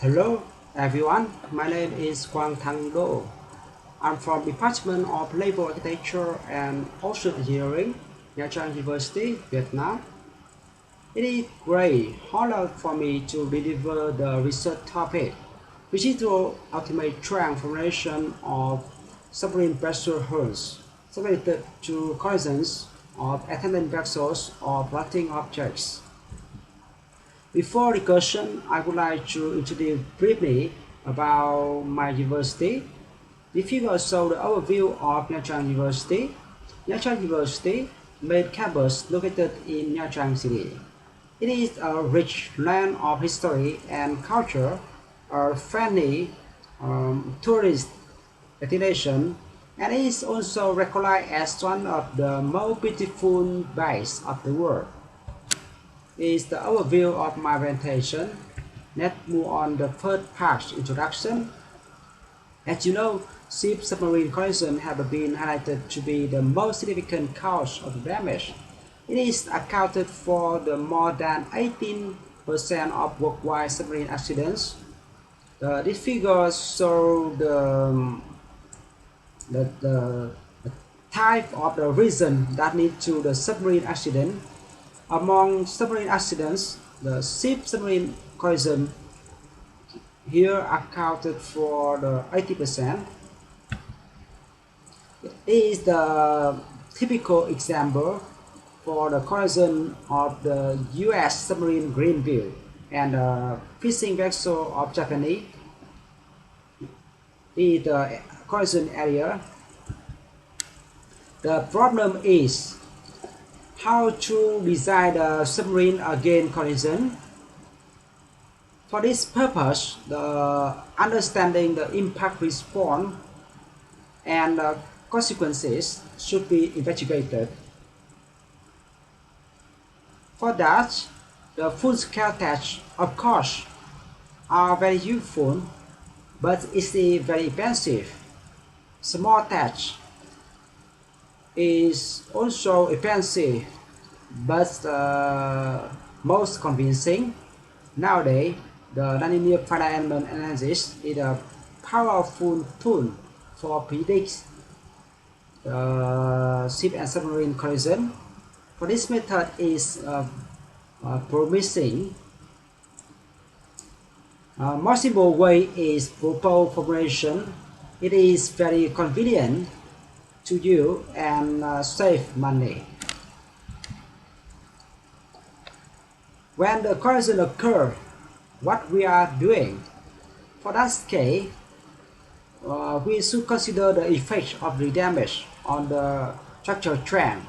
Hello everyone, my name is Quang. I'm from Department of Naval Architecture and Ocean Engineering, Trang University, Vietnam. It is great honor for me to deliver the research topic, which is to ultimate transformation of submarine pressure hulls, subjected to collisions of attendant vessels or floating objects. Before discussion, I would like to introduce briefly about my university. The figure shows the overview of Nha Trang University. Nha Trang University, main campus located in Nha Trang City. It is a rich land of history and culture, a friendly tourist destination, and it is also recognized as one of the most beautiful bays of the world. Is the overview of my presentation. Let's move on the first part, introduction. As you know, ship submarine collisions have been highlighted to be the most significant cause of damage. It is accounted for the more than 18% of worldwide submarine accidents. These figures show the type of the reason that lead to the submarine accident. Among submarine accidents, the ship submarine collision here accounted for the 80%. It is the typical example for the collision of the US submarine Greenville and the fishing vessel of Japanese. In the collision area, the problem is how to design the submarine against collision. For this purpose, the understanding the impact response and consequences should be investigated. For that, the full-scale tests, of course, are very useful, but it's very expensive. Small tests is also expensive, but most convincing. Nowadays, the nonlinear finite element analysis is a powerful tool for predict ship and submarine collision. For this method is promising. More simple way is proposed formulation. It is very convenient to you and save money. When the collision occurs, what we are doing? For that case, we should consider the effect of the damage on the structural strength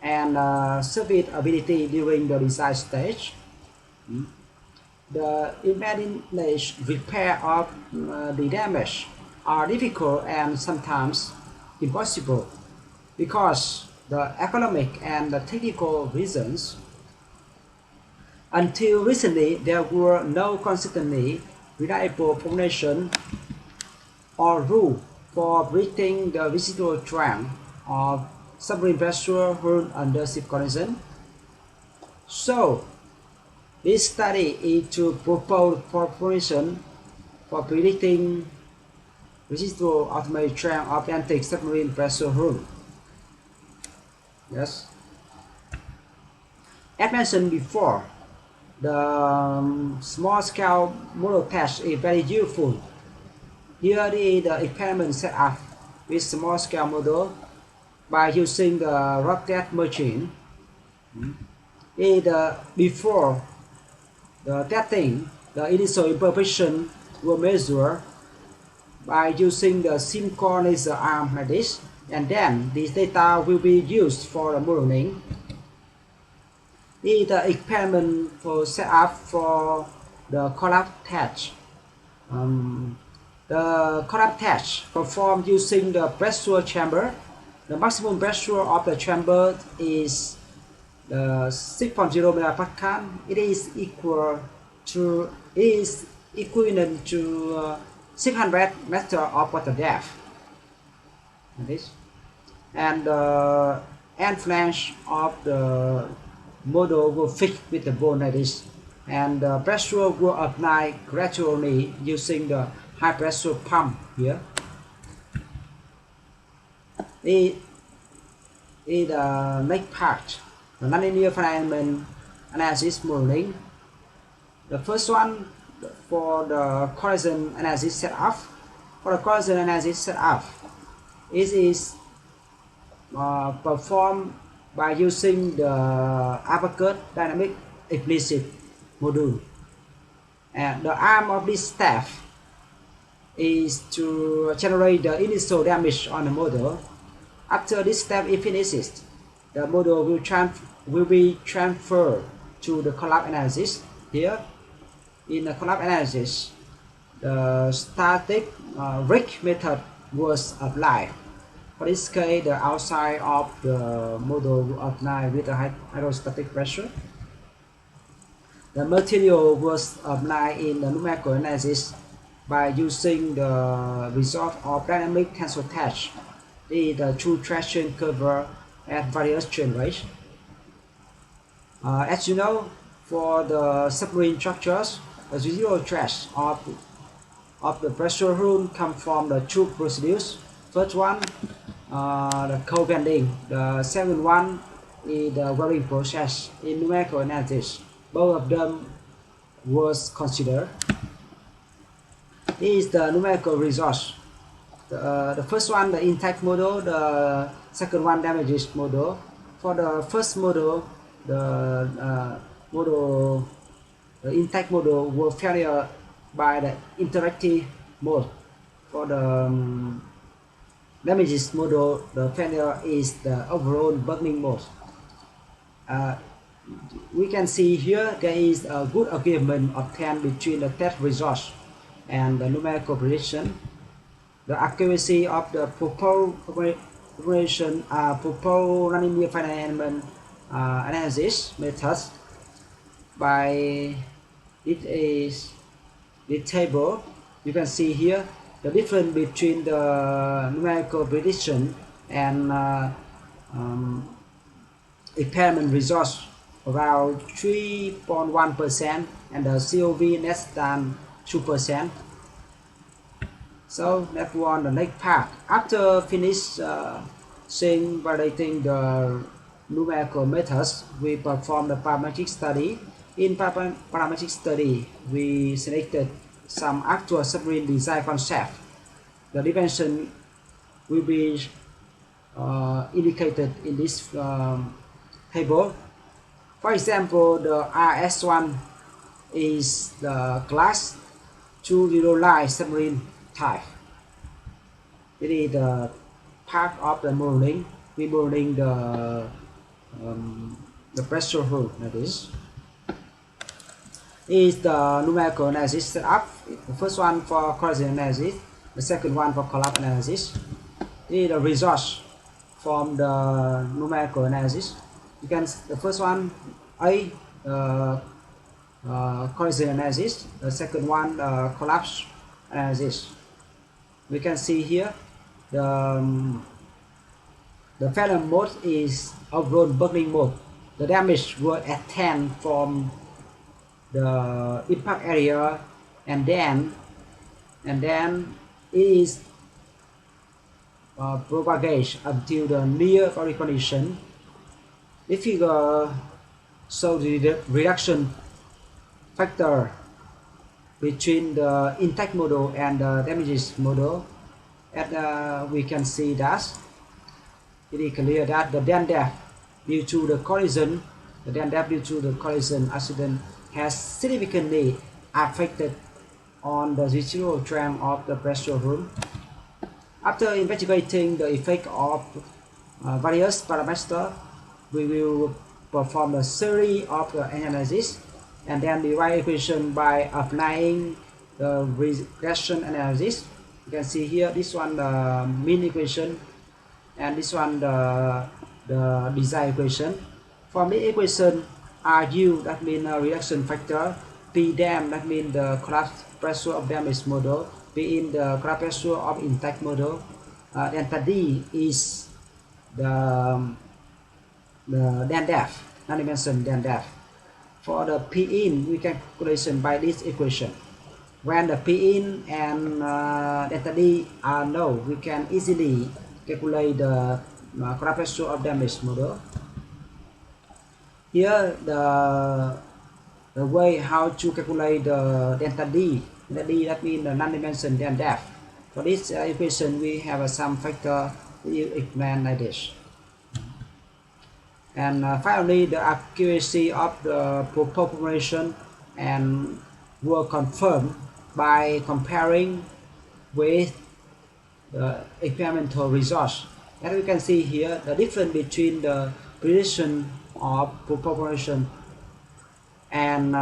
and serviceability during the design stage. The immediate repair of the damage are difficult and sometimes impossible because the economic and the technical reasons. Until recently, there were no consistently reliable formulation or rule for predicting the residual strength of submarine pressure hull under ship collision. So, this study is to propose formulation for predicting residual ultimate strength of Atlantic submarine pressure hull. Yes. As mentioned before, the small-scale model test is very useful. Here is the experiment set up with small-scale model by using the rocket machine. Before the testing, the initial imperfection were measured by using the synchronizer arm like this, and then this data will be used for the modeling. This is the experiment for setup for the collapse test. The collapse test performed using the pressure chamber. The maximum pressure of the chamber is 6.0 megapascal. It is equivalent to 600 meters of water depth. And the end flange of the model will fit with the bone like this. and the pressure will apply gradually using the high pressure pump here. In the next part, the nonlinear finite analysis modeling. The first one for the corrosion analysis setup. For the corrosion analysis setup, it is performed by using the uppercut dynamic implicit module. And the arm of this step is to generate the initial damage on the model. After this step is finished, the model will be transferred to the collapse analysis. Here, in the collapse analysis, the static rig method was applied. For this case, the outside of the model will apply with a hydrostatic pressure. The material was applied in the numerical analysis by using the result of dynamic tensile test, the true traction cover at various strain rates. As you know, for the submarine structures, the residual stress of the pressure rule come from the two procedures. First one, the cold bending. The second one is the welding process. In numerical analysis, both of them was considered. This is the numerical results. The first one, the intact model. The second one, damages model. For the first model, the intact model was failure by the interactive mode. For the damages model, the failure is the overall burning mode. We can see here there is a good agreement obtained between the test results and the numerical prediction. The accuracy of the proposed nonlinear finite element analysis methods by this table. You can see here the difference between the numerical prediction and impairment results around 3.1% and the COV less than 2%. So that was the next part. After finish seeing validating the numerical methods, we perform the parametric study. In parametric study, we selected some actual submarine design concept. The dimension will be indicated in this table. For example, the RS1 is the class 2 line submarine type. It is the part of the modeling. We modeling the pressure hull. That is the numerical analysis setup. The first one for corrosion analysis, the second one for collapse analysis. This is the results from the numerical analysis. You can the first one corrosion analysis, the second one collapse analysis. We can see here the failure mode is overall burning mode. The damage will attend from the impact area and then it is propagate until the near boundary condition. This figure shows the reduction factor between the intact model and the damages model. And we can see that it is clear that the dam depth due to the collision, accident has significantly affected on the residual strength of the pressure room. After investigating the effect of various parameters, we will perform a series of analysis and then derive equation by applying the regression analysis. You can see here this one the mean equation and this one the design equation. For mean equation, RU that means reduction factor, P dam that means the collapse pressure of damage model, P in the collapse pressure of intact model, delta D is the dam depth, non-dimension dam depth. For the P-in, we can calculation by this equation. When the P-in and delta D are known, we can easily calculate the corrupt ratio of damage model. Here, the way how to calculate the delta D that means the non-dimension and depth. For this equation, we have some factor we explain like this. And finally, the accuracy of the formulation and were confirmed by comparing with the experimental results. As we can see here, the difference between the precision of formulation and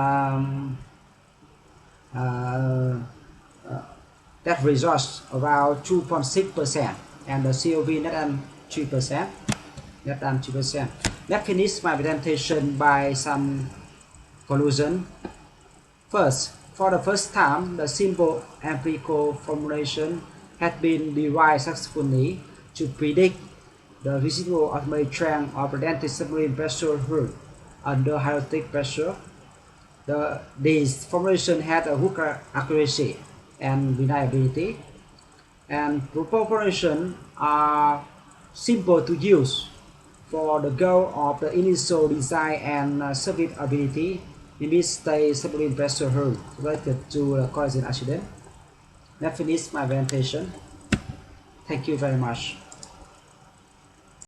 that results around 2.6% and the COV less than 3%. Let's finish my presentation by some conclusion. First, for the first time, the simple empirical formulation has been derived successfully to predict the residual automatic trend of redundant submarine pressure hull under hydraulic pressure. This formulation has a good accuracy and reliability, and formulations are simple to use for the goal of the initial design and serviceability in this state submarine pressure hull related to the collision accident. Let's finish my presentation. Thank you very much.